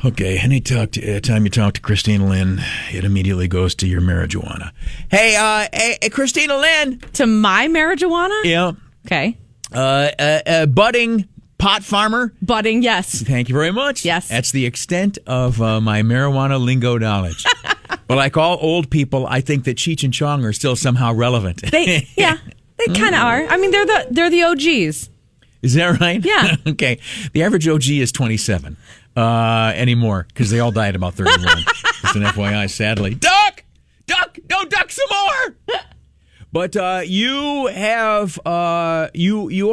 Okay, anytime you talk to Christina Lynne, it immediately goes to your marijuana. Hey, Christina Lynne. To my marijuana? Yeah. Okay. Budding pot farmer. Budding, yes. Thank you very much. Yes. That's the extent of my marijuana lingo knowledge. But like all old people, I think that Cheech and Chong are still somehow relevant. They kind of are. I mean, they're the OGs. Is that right? Yeah. Okay. The average OG is 27 anymore because they all died at about 31. Just an FYI, sadly. Duck! Don't duck some more! But you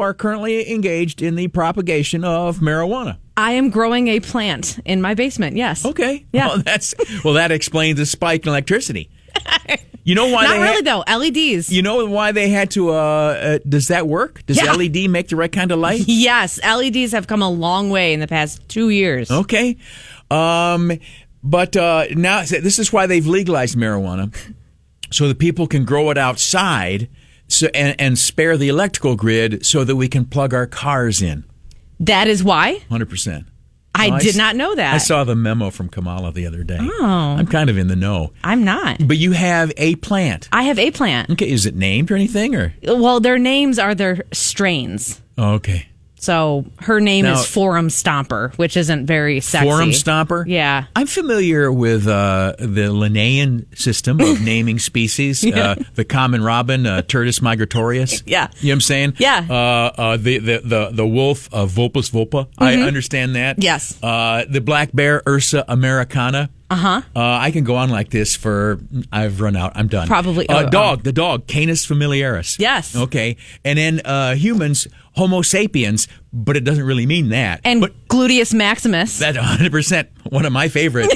are currently engaged in the propagation of marijuana. I am growing a plant in my basement, yes. Okay. Yeah. Well, that explains the spike in electricity. You know why? Not really, though. LEDs. You know why they had to? Does that work? Does LED make the right kind of light? Yes, LEDs have come a long way in the past 2 years. Okay, but now this is why they've legalized marijuana, so that people can grow it outside, and spare the electrical grid, so that we can plug our cars in. That is why? 100%. I did not know that. I saw the memo from Kamala the other day. Oh. I'm kind of in the know. I'm not. But you have a plant. I have a plant. Okay, is it named or anything? Or Well, their names are their strains. Oh, okay. So her name is Forum Stomper, which isn't very sexy. Forum Stomper? Yeah. I'm familiar with the Linnaean system of naming species. The common robin, Turdus migratorius. Yeah. You know what I'm saying? Yeah. The wolf, Vulpus vulpa. Mm-hmm. I understand that. Yes. The black bear, Ursa americana. Uh-huh. I can go on like this I've run out. I'm done. Probably. The dog, Canis familiaris. Yes. Okay. And then humans, Homo sapiens, but it doesn't really mean that. And Gluteus maximus. That's 100% one of my favorite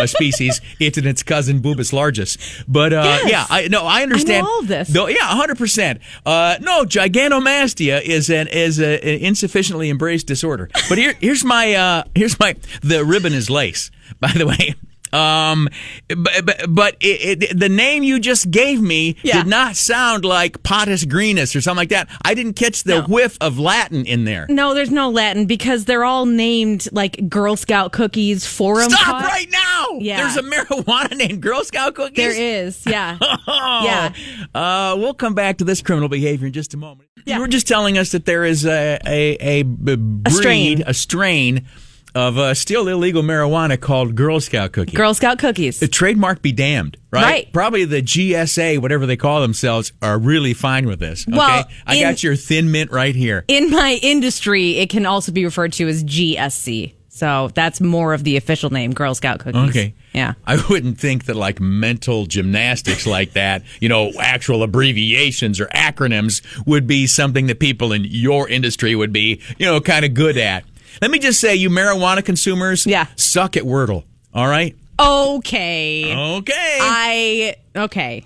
species. It's its cousin, Bubis largus. But yes. I understand. I know all of this. 100%. No, gigantomastia is an insufficiently embraced disorder. But here's the ribbon is lace, by the way. But the name you just gave me did not sound like Potus Greenus or something like that. I didn't catch the whiff of Latin in there. No, there's no Latin because they're all named like Girl Scout cookies, Forum. Stop right now! Yeah. There's a marijuana named Girl Scout cookies? There is, yeah. Yeah. We'll come back to this criminal behavior in just a moment. Yeah. You were just telling us that there is a strain of still illegal marijuana called Girl Scout cookies. Girl Scout cookies. The trademark be damned, right? Right. Probably the GSA, whatever they call themselves, are really fine with this. Okay? Well, I got your Thin Mint right here. In my industry, it can also be referred to as GSC. So that's more of the official name, Girl Scout cookies. Okay. Yeah. I wouldn't think that like mental gymnastics like that, actual abbreviations or acronyms would be something that people in your industry would be, kind of good at. Let me just say, you marijuana consumers, suck at Wordle, all right? Okay. Okay.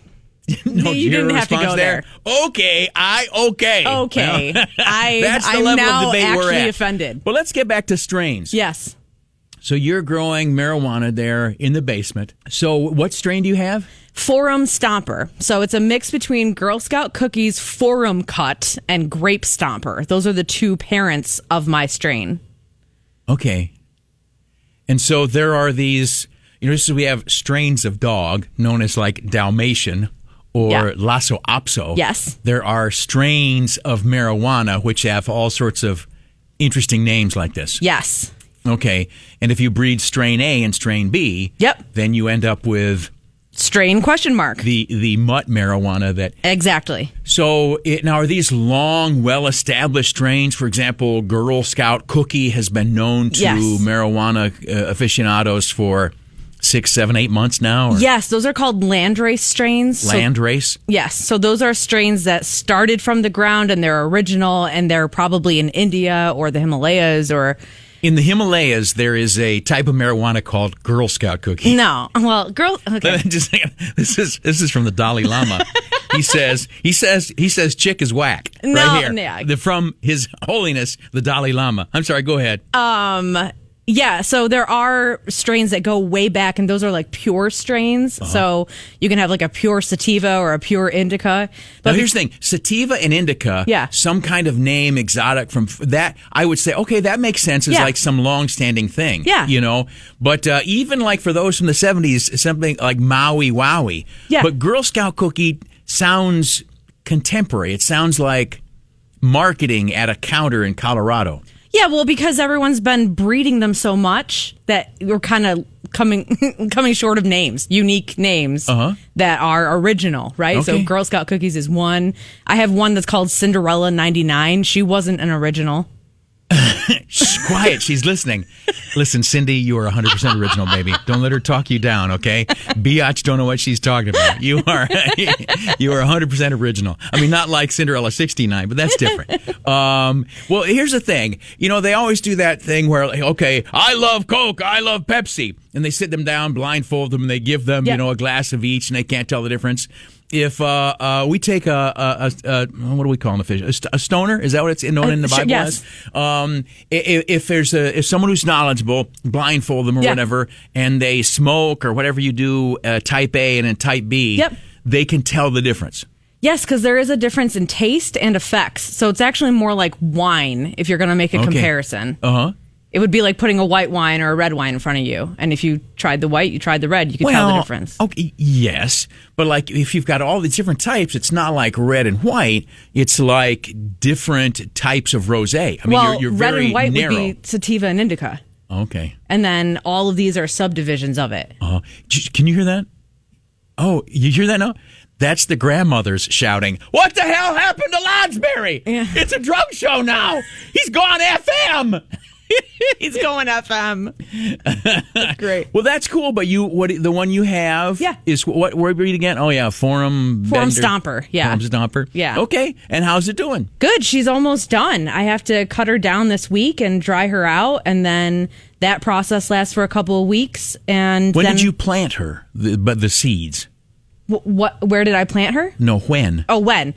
No, you didn't have to go there. Okay. Okay. Well, that's the I'm level now of debate we're actually at. offended. But let's get back to strains. Yes. So you're growing marijuana there in the basement. So what strain do you have? Forum Stomper. So it's a mix between Girl Scout cookies, Forum Cut, and Grape Stomper. Those are the two parents of my strain. Okay. And so there are these, we have strains of dog known as like Dalmatian or Lhasa Apso. Yes. There are strains of marijuana which have all sorts of interesting names like this. Yes. Okay. And if you breed strain A and strain B, then you end up with strain ? The mutt marijuana that exactly. So now are these long, well-established strains? For example, Girl Scout cookie has been known to marijuana aficionados for 6, 7, 8 months now? Or? Yes, those are called landrace strains. Landrace? Yes, so those are strains that started from the ground and they're original and they're probably in India or the Himalayas or... In the Himalayas, there is a type of marijuana called Girl Scout cookie. No, well, okay. This is from the Dalai Lama. He says chick is whack. Right here. Yeah. From His Holiness the Dalai Lama. I'm sorry. Go ahead. Yeah, so there are strains that go way back, and those are like pure strains. So you can have like a pure sativa or a pure indica. But here's the thing, sativa and indica, some kind of name exotic from that, I would say, okay, that makes sense as like some long-standing thing. Yeah. You know? But even like for those from the 70s, something like Maui Wowie. Yeah. But Girl Scout cookie sounds contemporary. It sounds like marketing at a counter in Colorado. Yeah, well, because everyone's been breeding them so much that we're kind of coming short of names, unique names that are original, right? Okay. So Girl Scout cookies is one. I have one that's called Cinderella 99. She wasn't an original. Shh, quiet, she's listening. Listen, Cindy, you are 100% original, baby. Don't let her talk you down, okay? Biatch don't know what she's talking about. You are 100% original. I mean, not like Cinderella 69, but that's different. Well, here's the thing. You know, they always do that thing where, like, okay, I love Coke, I love Pepsi. And they sit them down, blindfold them, and they give them, you know, a glass of each, and they can't tell the difference. If we take what do we call a fish? A stoner? Is that what it's known in the Bible yes. as? If someone who's knowledgeable, blindfold them or whatever, and they smoke or whatever you do, type A and then type B, they can tell the difference. Yes, because there is a difference in taste and effects. So it's actually more like wine if you're going to make a comparison. It would be like putting a white wine or a red wine in front of you. And if you tried the white, you tried the red, you could tell the difference. Okay, yes. But like if you've got all these different types, it's not like red and white. It's like different types of rosé. I mean, you're red very and white narrow. would be sativa and indica. Okay. And then all of these are subdivisions of it. Can you hear that? Oh, you hear that now? That's the grandmothers shouting, "What the hell happened to Lonsberry? Yeah. It's a drug show now. He's gone FM." He's going FM. That's great. Well, that's cool. But the one you have is what breed again? Oh yeah, Forum Stomper. Yeah, Forum Stomper. Yeah. Okay. And how's it doing? Good. She's almost done. I have to cut her down this week and dry her out, and then that process lasts for a couple of weeks. And when did you plant her? The seeds. Where did I plant her? No, when? Oh, when?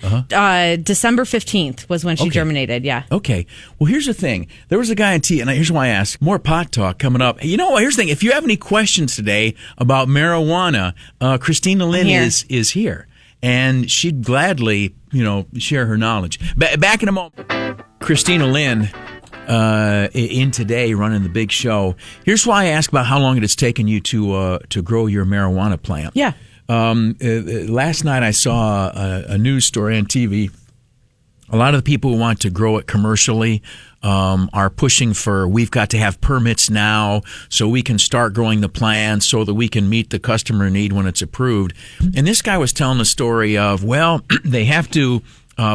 December 15th was when she germinated, yeah. Okay. Well, here's the thing. There was a guy on TV, and here's why I asked. More pot talk coming up. You know what? Here's the thing. If you have any questions today about marijuana, Christina Lynne is here. And she'd gladly, share her knowledge. Back in a moment. Christina Lynne in today running the big show. Here's why I asked about how long it has taken you to grow your marijuana plant. Yeah. Last night I saw a news story on TV. A lot of the people who want to grow it commercially are pushing for, we've got to have permits now so we can start growing the plant so that we can meet the customer need when it's approved. And this guy was telling the story of, well, they have to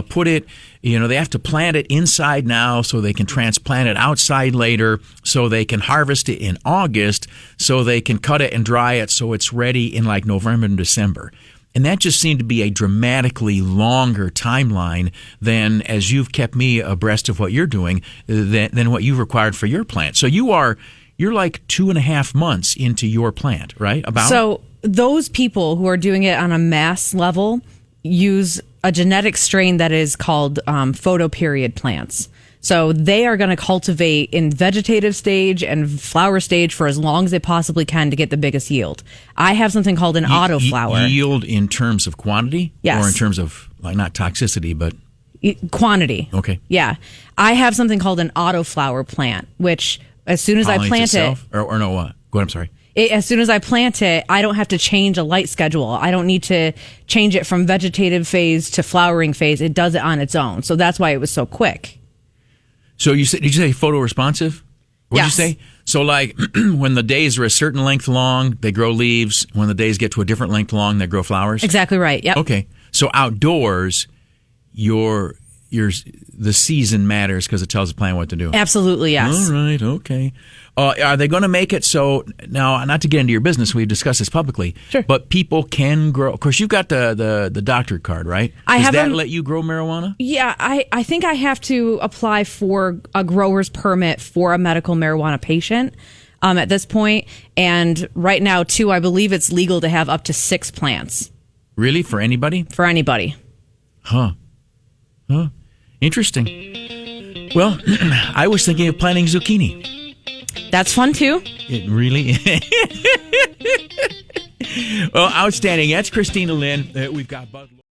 put it, they have to plant it inside now so they can transplant it outside later, so they can harvest it in August, so they can cut it and dry it so it's ready in like November and December. And that just seemed to be a dramatically longer timeline than, as you've kept me abreast of what you're doing, than what you've required for your plant. So you're like 2.5 months into your plant, right? So those people who are doing it on a mass level use a genetic strain that is called photoperiod plants. So they are going to cultivate in vegetative stage and flower stage for as long as they possibly can to get the biggest yield. I have something called an autoflower. Yield in terms of quantity? Yes. Or in terms of, like, not toxicity, but... Quantity. Okay. Yeah. I have something called an autoflower plant, which as soon as I plant it... Or no, what? Go ahead, I'm sorry. As soon as I plant it, I don't have to change a light schedule. I don't need to change it from vegetative phase to flowering phase. It does it on its own. So that's why it was so quick. So did you say photoresponsive? What did you say? So like when the days are a certain length long, they grow leaves. When the days get to a different length long, they grow flowers? Exactly right. Yep. Okay. So outdoors, the season matters because it tells the plant what to do. Absolutely, yes. All right, okay. Are they going to make it so, now, not to get into your business, we've discussed this publicly, sure, but people can grow, of course, you've got the doctor card, right? Does that let you grow marijuana? Yeah, I think I have to apply for a grower's permit for a medical marijuana patient at this point. And right now, too, I believe it's legal to have up to 6 plants. Really? For anybody? For anybody. Huh. Interesting. Well, I was thinking of planting zucchini. That's fun too. It really Well, outstanding. That's Christina Lynne. We've got Bud.